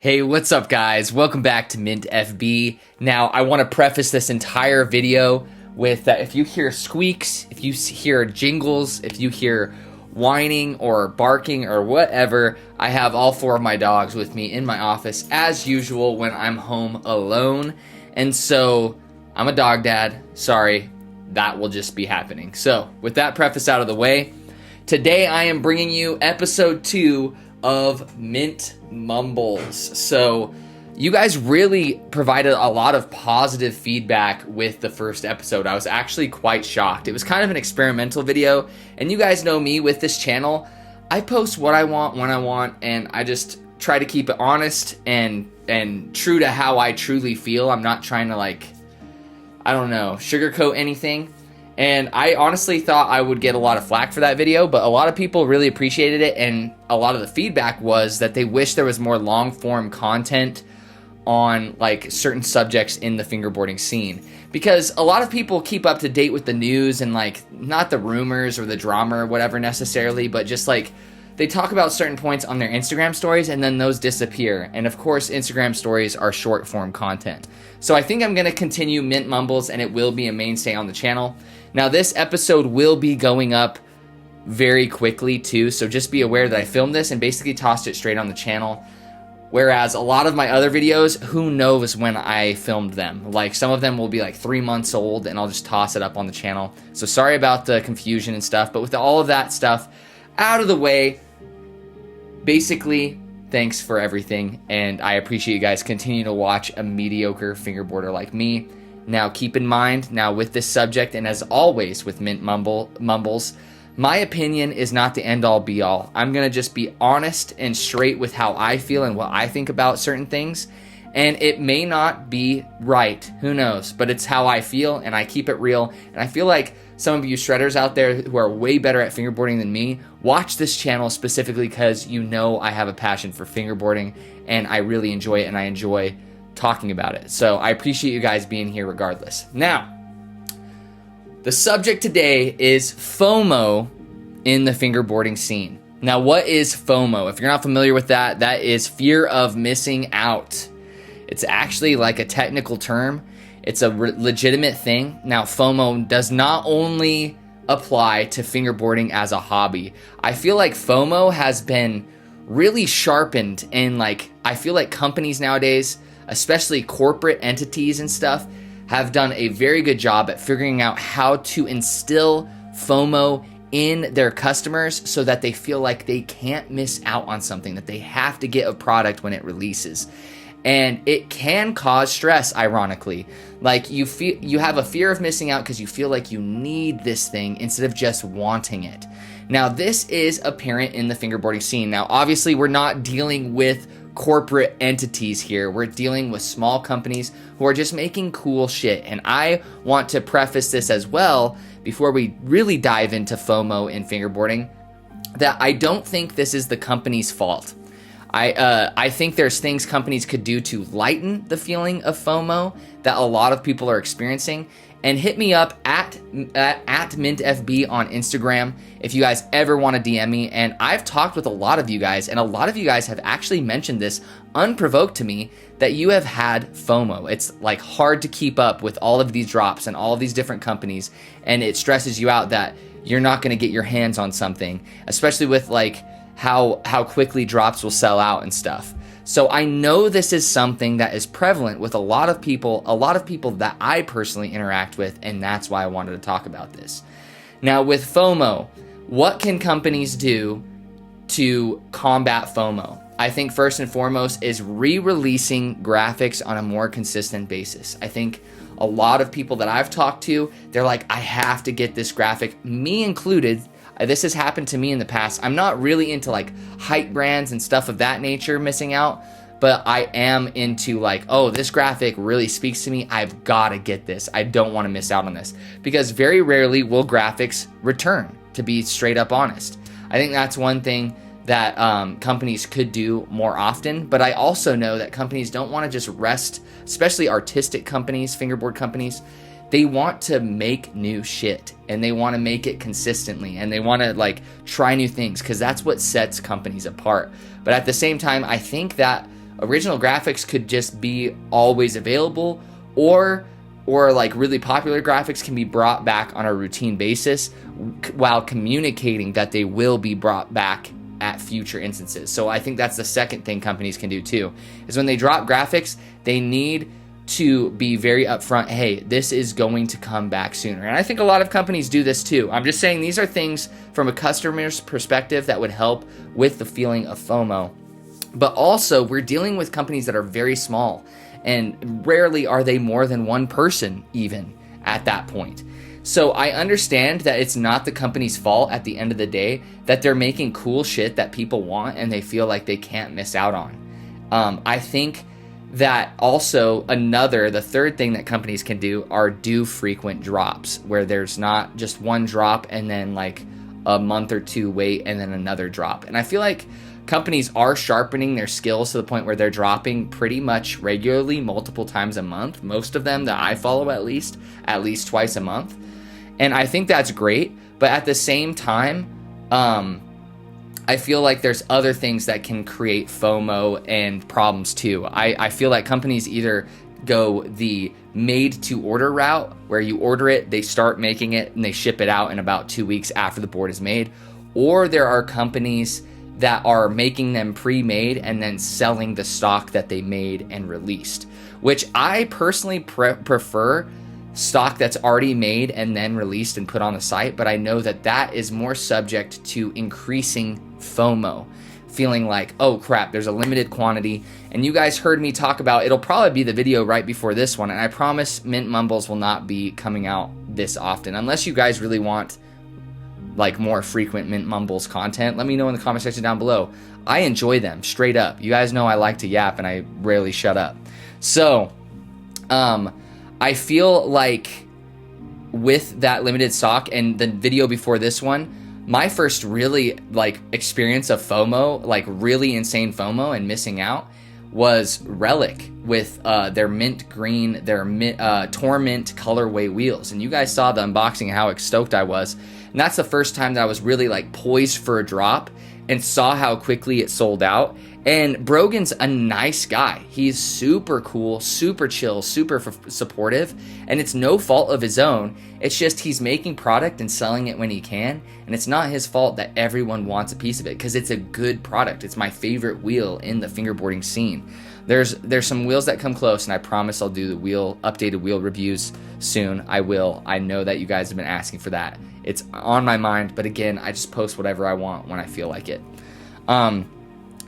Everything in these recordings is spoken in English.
Hey, what's up guys? Welcome back to Mint FB. Now, I want to preface this entire video with that if you hear squeaks, if you hear jingles, if you hear whining or barking or whatever, I have all four of my dogs with me in my office as usual when I'm home alone. And so, I'm a dog dad. Sorry, that will just be happening. So, with that preface out of the way, today I am bringing you episode 2 of Mint Mumbles. So you guys really provided a lot of positive feedback with the first episode. I was actually quite shocked. It was kind of an experimental video, and you guys know me with this channel. I post what I want when I want, and I just try to keep it honest and true to how I truly feel. I'm not trying to sugarcoat anything. And I honestly thought I would get a lot of flack for that video, but a lot of people really appreciated it, and a lot of the feedback was that they wish there was more long-form content on certain subjects in the fingerboarding scene. Because a lot of people keep up to date with the news and not the rumors or the drama or whatever necessarily, but just they talk about certain points on their Instagram stories and then those disappear. And of course, Instagram stories are short form content. So I think I'm going to continue Mint Mumbles, and it will be a mainstay on the channel. Now, this episode will be going up very quickly too, so just be aware that I filmed this and basically tossed it straight on the channel. Whereas a lot of my other videos, who knows when I filmed them. Some of them will be 3 months old, and I'll just toss it up on the channel. So sorry about the confusion and stuff, but with all of that stuff out of the way, basically, thanks for everything, and I appreciate you guys continuing to watch a mediocre fingerboarder like me. Now, keep in mind, with this subject, and as always with Mint Mumbles, my opinion is not the end-all be-all. I'm going to just be honest and straight with how I feel and what I think about certain things, and it may not be right. Who knows? But it's how I feel, and I keep it real, and I feel like some of you shredders out there who are way better at fingerboarding than me, watch this channel specifically because you know I have a passion for fingerboarding, and I really enjoy it, and I enjoy talking about it. So I appreciate you guys being here regardless. Now, the subject today is FOMO in the fingerboarding scene. Now, what is FOMO? If you're not familiar with that, that is fear of missing out. It's actually a technical term. It's a legitimate thing. Now, FOMO does not only apply to fingerboarding as a hobby. I feel like FOMO has been really sharpened in I feel like companies nowadays, especially corporate entities and stuff, have done a very good job at figuring out how to instill FOMO in their customers so that they feel like they can't miss out on something, that they have to get a product when it releases. And it can cause stress, ironically. You have a fear of missing out because you feel like you need this thing instead of just wanting it. Now, this is apparent in the fingerboarding scene. Now, obviously, we're not dealing with corporate entities here. We're dealing with small companies who are just making cool shit. And I want to preface this as well, before we really dive into FOMO in fingerboarding, that I don't think this is the company's fault. I think there's things companies could do to lighten the feeling of FOMO that a lot of people are experiencing. And hit me up at MintFB on Instagram if you guys ever want to DM me. And I've talked with a lot of you guys, and a lot of you guys have actually mentioned this unprovoked to me, that you have had FOMO. It's hard to keep up with all of these drops and all of these different companies, and it stresses you out that you're not going to get your hands on something, especially with how quickly drops will sell out and stuff. So I know this is something that is prevalent with a lot of people that I personally interact with, and that's why I wanted to talk about this. Now, with FOMO, what can companies do to combat FOMO? I think first and foremost is re-releasing graphics on a more consistent basis. I think a lot of people that I've talked to, they're like, I have to get this graphic, me included. This has happened to me in the past. I'm not really into hype brands and stuff of that nature missing out, but I am into this graphic really speaks to me. I've got to get this. I don't want to miss out on this, because very rarely will graphics return, to be straight up honest. I think that's one thing that companies could do more often, but I also know that companies don't want to just rest, especially artistic companies, fingerboard companies. They want to make new shit, and they want to make it consistently, and they want to try new things, because that's what sets companies apart. But at the same time, I think that original graphics could just be always available, or like really popular graphics can be brought back on a routine basis while communicating that they will be brought back at future instances. So I think that's the second thing companies can do too, is when they drop graphics, they need to be very upfront. Hey, this is going to come back sooner. And I think a lot of companies do this too. I'm just saying these are things from a customer's perspective that would help with the feeling of FOMO. But also, we're dealing with companies that are very small, and rarely are they more than one person even at that point. So I understand that it's not the company's fault at the end of the day that they're making cool shit that people want and they feel like they can't miss out on. I think that also the third thing that companies can do are do frequent drops, where there's not just one drop and then like a month or two wait and then another drop. And I feel like companies are sharpening their skills to the point where they're dropping pretty much regularly, multiple times a month. Most of them that I follow at least twice a month. And I think that's great. But at the same time, I feel like there's other things that can create FOMO and problems too. I feel like companies either go the made to order route, where you order it, they start making it, and they ship it out in about 2 weeks after the board is made. Or there are companies that are making them pre-made and then selling the stock that they made and released, which I personally prefer stock that's already made and then released and put on the site. But I know that that is more subject to increasing FOMO, feeling like, oh crap, there's a limited quantity. And you guys heard me talk about, it'll probably be the video right before this one, and I promise Mint Mumbles will not be coming out this often unless you guys really want like more frequent Mint Mumbles content. Let me know in the comment section down below. I enjoy them, straight up. You guys know I like to yap and I rarely shut up. So I feel like with that limited stock and the video before this one, my first really like experience of FOMO, like really insane FOMO and missing out, was Relic with their mint green, their Torment colorway wheels. And you guys saw the unboxing and how stoked I was. And that's the first time that I was really like poised for a drop and saw how quickly it sold out. And Brogan's a nice guy. He's super cool, super chill, super supportive, and it's no fault of his own. It's just he's making product and selling it when he can, and it's not his fault that everyone wants a piece of it, because it's a good product. It's my favorite wheel in the fingerboarding scene. There's some wheels that come close, and I promise I'll do the updated wheel reviews soon. I will. I know that you guys have been asking for that. It's on my mind, but again, I just post whatever I want when I feel like it.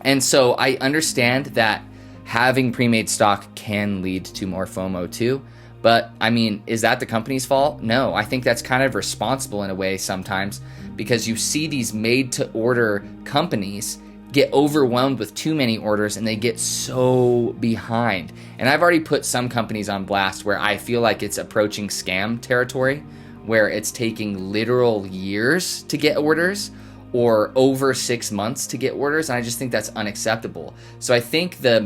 And so I understand that having pre-made stock can lead to more FOMO too. But I mean, is that the company's fault? No, I think that's kind of responsible in a way sometimes, because you see these made to order companies get overwhelmed with too many orders and they get so behind. And I've already put some companies on blast where I feel like it's approaching scam territory, where it's taking literal years to get orders or over 6 months to get orders. And I just think that's unacceptable. So I think the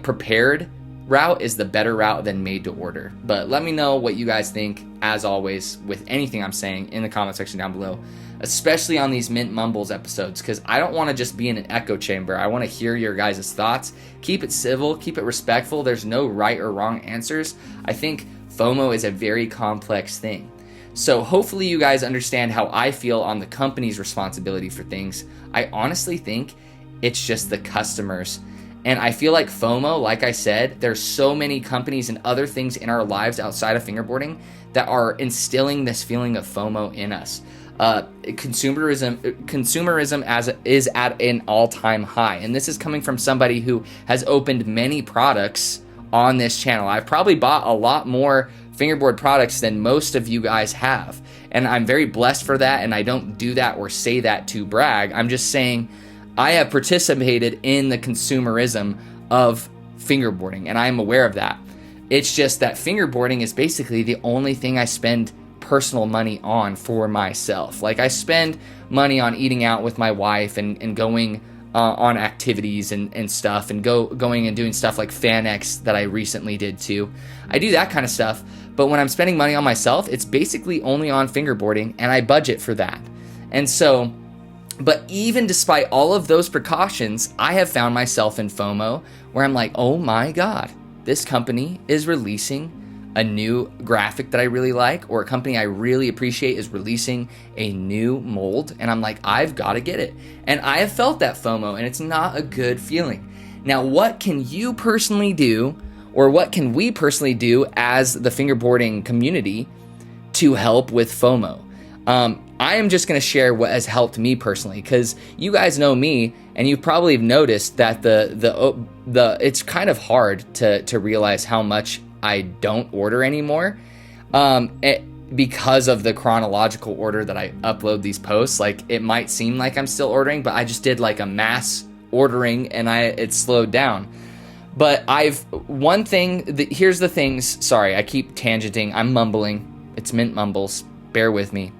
prepared route is the better route than made to order. But let me know what you guys think, as always, with anything I'm saying in the comment section down below, especially on these Mint Mumbles episodes, because I don't want to just be in an echo chamber. I want to hear your guys' thoughts. Keep it civil, keep it respectful. There's no right or wrong answers. I think FOMO is a very complex thing. So hopefully you guys understand how I feel on the company's responsibility for things. I honestly think it's just the customers. And I feel like FOMO, like I said, there's so many companies and other things in our lives outside of fingerboarding that are instilling this feeling of FOMO in us. Consumerism is at an all-time high. And this is coming from somebody who has opened many products on this channel. I've probably bought a lot more fingerboard products than most of you guys have, and I'm very blessed for that, and I don't do that or say that to brag. I'm just saying I have participated in the consumerism of fingerboarding, and I am aware of that. It's just that fingerboarding is basically the only thing I spend personal money on for myself. Like, I spend money on eating out with my wife and going on activities and stuff, and going and doing stuff like FanX that I recently did too. I do that kind of stuff, but when I'm spending money on myself, it's basically only on fingerboarding, and I budget for that. And so But even despite all of those precautions, I have found myself in FOMO where I'm like, oh my God, this company is releasing a new graphic that I really like, or a company I really appreciate is releasing a new mold. And I'm like, I've got to get it. And I have felt that FOMO, and it's not a good feeling. Now, what can you personally do, or what can we personally do as the fingerboarding community to help with FOMO? I am just going to share what has helped me personally, because you guys know me, and you've probably noticed that the it's kind of hard to realize how much I don't order anymore, because of the chronological order that I upload these posts. Like, it might seem like I'm still ordering, but I just did like a mass ordering, and it slowed down. But here's the things. Sorry, I keep tangenting. I'm mumbling. It's Mint Mumbles. Bear with me.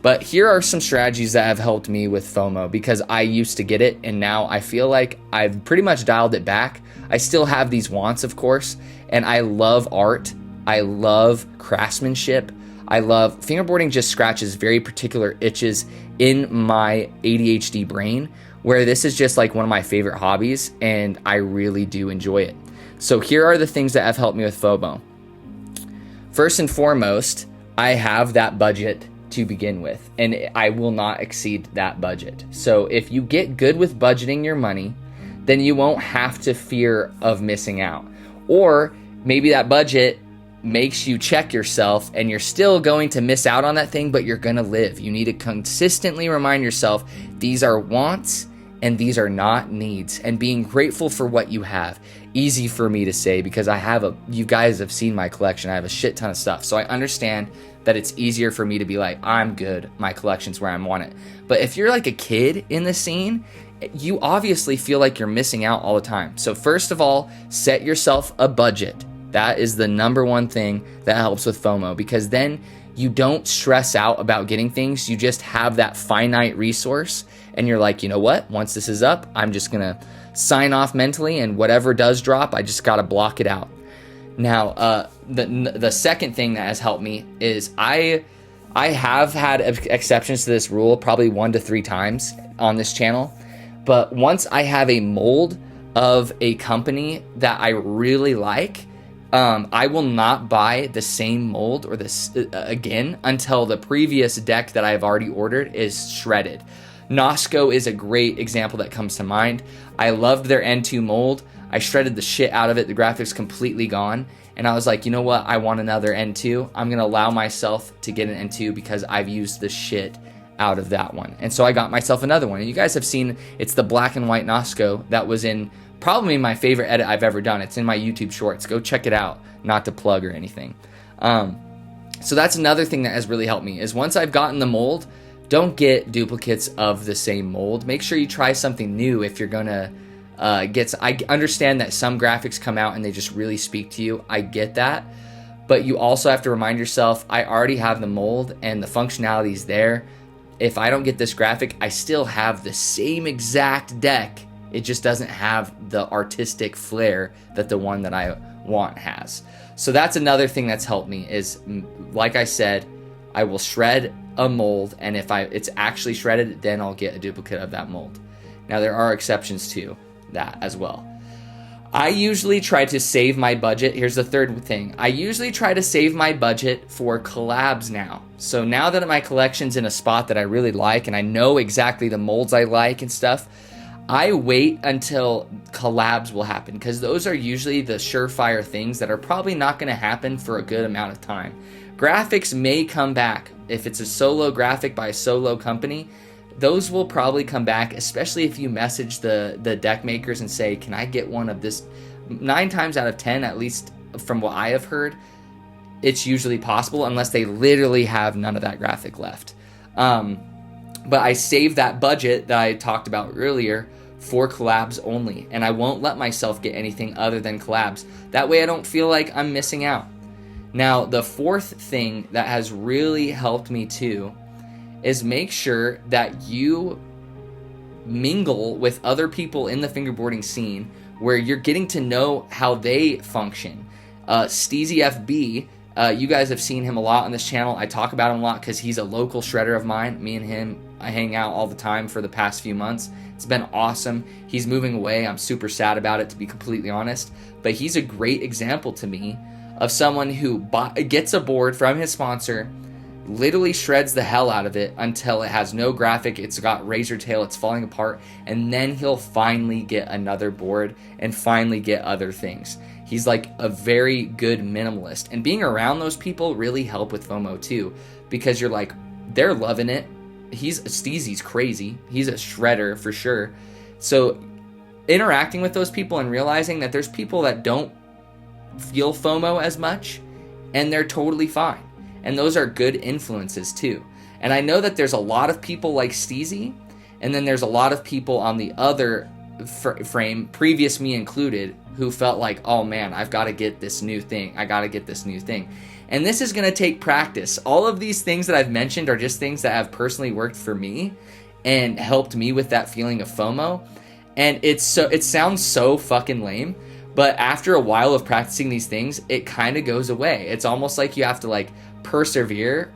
But here are some strategies that have helped me with FOMO, because I used to get it, and now I feel like I've pretty much dialed it back. I still have these wants, of course, and I love art. I love craftsmanship. I love fingerboarding. Just scratches very particular itches in my ADHD brain, where this is just like one of my favorite hobbies, and I really do enjoy it. So here are the things that have helped me with FOMO. First and foremost, I have that budget to begin with, and I will not exceed that budget. So if you get good with budgeting your money, then you won't have to fear of missing out. Or maybe that budget makes you check yourself and you're still going to miss out on that thing, but you're going to live. You need to consistently remind yourself these are wants and these are not needs, and being grateful for what you have. Easy for me to say, because you guys have seen my collection. I have a shit ton of stuff. So I understand that it's easier for me to be like, I'm good, my collection's where I want it. But if you're like a kid in the scene, you obviously feel like you're missing out all the time. So first of all, set yourself a budget. That is the number one thing that helps with FOMO, because then you don't stress out about getting things. You just have that finite resource, and you're like, you know what? Once this is up, I'm just gonna sign off mentally, and whatever does drop, I just gotta block it out. Now, the second thing that has helped me is I have had exceptions to this rule probably 1 to 3 times on this channel, but once I have a mold of a company that I really like, I will not buy the same mold or this again until the previous deck that I've already ordered is shredded. Nosco is a great example that comes to mind. I loved their N2 mold. I shredded the shit out of it. The graphics completely gone. And I was like, you know what? I want another N2. I'm going to allow myself to get an N2 because I've used the shit out of that one. And so I got myself another one. And you guys have seen, it's the black and white Nosco that was in probably my favorite edit I've ever done. It's in my YouTube shorts. Go check it out. Not to plug or anything. So that's another thing that has really helped me, is once I've gotten the mold, don't get duplicates of the same mold. Make sure you try something new if you're going to I understand that some graphics come out and they just really speak to you. I get that. But you also have to remind yourself, I already have the mold and the functionality is there. If I don't get this graphic, I still have the same exact deck. It just doesn't have the artistic flair that the one that I want has. So that's another thing that's helped me is, like I said, I will shred a mold, and if it's actually shredded, then I'll get a duplicate of that mold. Now there are exceptions to that as well. I usually try to save my budget. Here's the third thing. I usually try to save my budget for collabs now. So now that my collection's in a spot that I really like and I know exactly the molds I like and stuff, I wait until collabs will happen, because those are usually the surefire things that are probably not going to happen for a good amount of time. Graphics may come back. If it's a solo graphic by a solo company, those will probably come back, especially if you message the deck makers and say, can I get one of this? 9 times out of 10, at least from what I have heard, it's usually possible unless they literally have none of that graphic left. But I save that budget that I talked about earlier for collabs only, and I won't let myself get anything other than collabs. That way I don't feel like I'm missing out. Now, the fourth thing that has really helped me too is make sure that you mingle with other people in the fingerboarding scene where you're getting to know how they function. Steezy FB, you guys have seen him a lot on this channel. I talk about him a lot because he's a local shredder of mine. Me and him I hang out all the time for the past few months. It's been awesome. He's moving away. I'm super sad about it, to be completely honest. But he's a great example to me of someone who gets a board from his sponsor, literally shreds the hell out of it until it has no graphic, it's got razor tail, it's falling apart, and then he'll finally get another board and finally get other things. He's like a very good minimalist, and being around those people really help with FOMO too, because you're like, they're loving it. Steezy's crazy. He's a shredder for sure. So interacting with those people and realizing that there's people that don't feel FOMO as much and they're totally fine. And those are good influences too. And I know that there's a lot of people like Steezy, and then there's a lot of people on the other frame, previous me included, who felt like, oh man, I've got to get this new thing. I got to get this new thing. And this is going to take practice. All of these things that I've mentioned are just things that have personally worked for me and helped me with that feeling of FOMO. And it sounds so fucking lame, but after a while of practicing these things, it kind of goes away. It's almost like you have to like persevere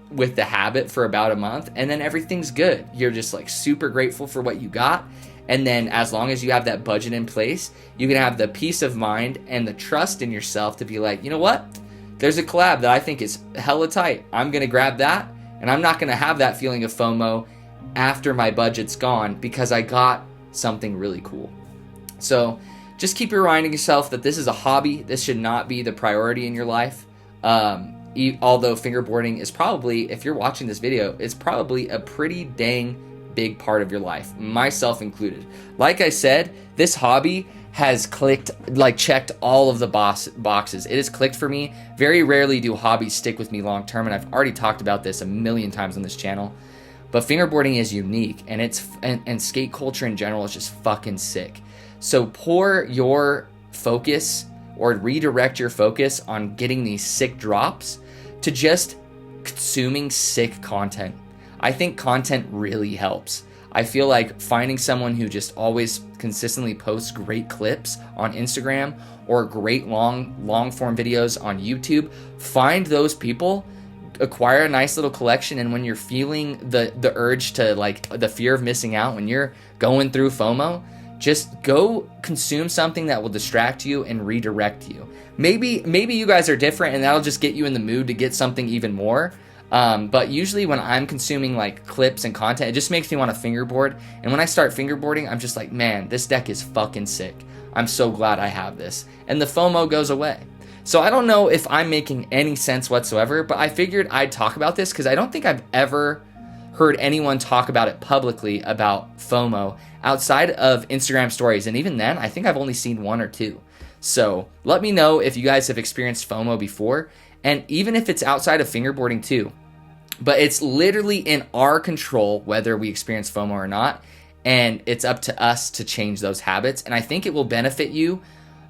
with the habit for about a month, and then everything's good. You're just like super grateful for what you got. And then as long as you have that budget in place, you can have the peace of mind and the trust in yourself to be like, you know what? There's a collab that I think is hella tight. I'm going to grab that, and I'm not going to have that feeling of FOMO after my budget's gone because I got something really cool. So just keep reminding yourself that this is a hobby. This should not be the priority in your life. Although fingerboarding is probably, if you're watching this video, it's probably a pretty dang big part of your life, myself included. Like I said, this hobby has checked all of the boxes. It has clicked for me. Very rarely do hobbies stick with me long term, and I've already talked about this a million times on this channel. But fingerboarding is unique, and and skate culture in general is just fucking sick. So pour your focus or redirect your focus on getting these sick drops to just consuming sick content. I think content really helps. I feel like finding someone who just always consistently posts great clips on Instagram or great long form videos on YouTube, find those people, acquire a nice little collection, and when you're feeling the urge to like the fear of missing out, when you're going through FOMO, just go consume something that will distract you and redirect you. Maybe you guys are different and that'll just get you in the mood to get something even more. But usually when I'm consuming like clips and content, it just makes me want to fingerboard. And when I start fingerboarding, I'm just like, man, this deck is fucking sick. I'm so glad I have this. And the FOMO goes away. So I don't know if I'm making any sense whatsoever, but I figured I'd talk about this because I don't think I've ever heard anyone talk about it publicly about FOMO outside of Instagram stories. And even then, I think I've only seen one or two. So let me know if you guys have experienced FOMO before, and even if it's outside of fingerboarding too. But it's literally in our control whether we experience FOMO or not, and it's up to us to change those habits. And I think it will benefit you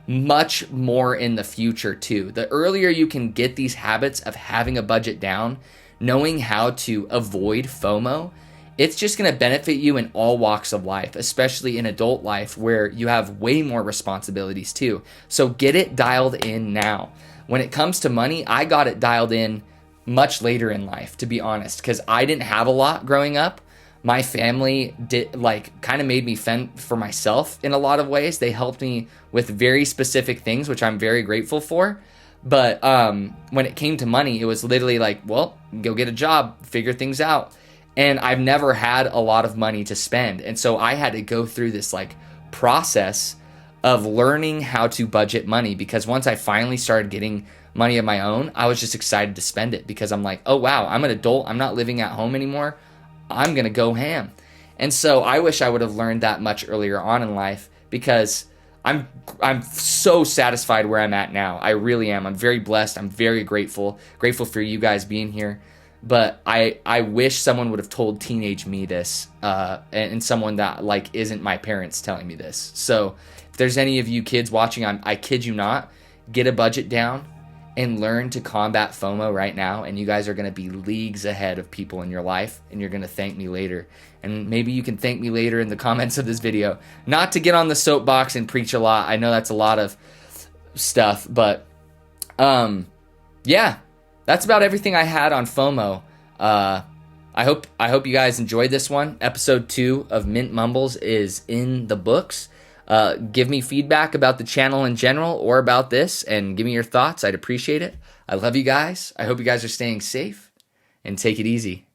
much more in the future too. The earlier you can get these habits of having a budget down, knowing how to avoid FOMO, it's just going to benefit you in all walks of life, especially in adult life where you have way more responsibilities too. So get it dialed in now. When it comes to money, I got it dialed in much later in life, to be honest, because I didn't have a lot growing up. My family kind of made me fend for myself in a lot of ways. They helped me with very specific things, which I'm very grateful for. But when it came to money, it was literally like, well, go get a job, figure things out. And I've never had a lot of money to spend. And so I had to go through this like process of learning how to budget money, because once I finally started getting money of my own, I was just excited to spend it because I'm like, oh wow, I'm an adult. I'm not living at home anymore. I'm going to go ham. And so I wish I would have learned that much earlier on in life, because I'm so satisfied where I'm at now. I really am. I'm very blessed. I'm very grateful for you guys being here. But I wish someone would have told teenage me this, and someone that like isn't my parents telling me this. So if there's any of you kids watching, I kid you not, get a budget down and learn to combat FOMO right now, and you guys are going to be leagues ahead of people in your life, and you're going to thank me later. And maybe you can thank me later in the comments of this video. Not to get on the soapbox and preach a lot. I know that's a lot of stuff, but yeah, that's about everything I had on FOMO. I hope you guys enjoyed this one. Episode 2 of Mint Mumbles is in the books. Give me feedback about the channel in general or about this, and give me your thoughts. I'd appreciate it. I love you guys. I hope you guys are staying safe, and take it easy.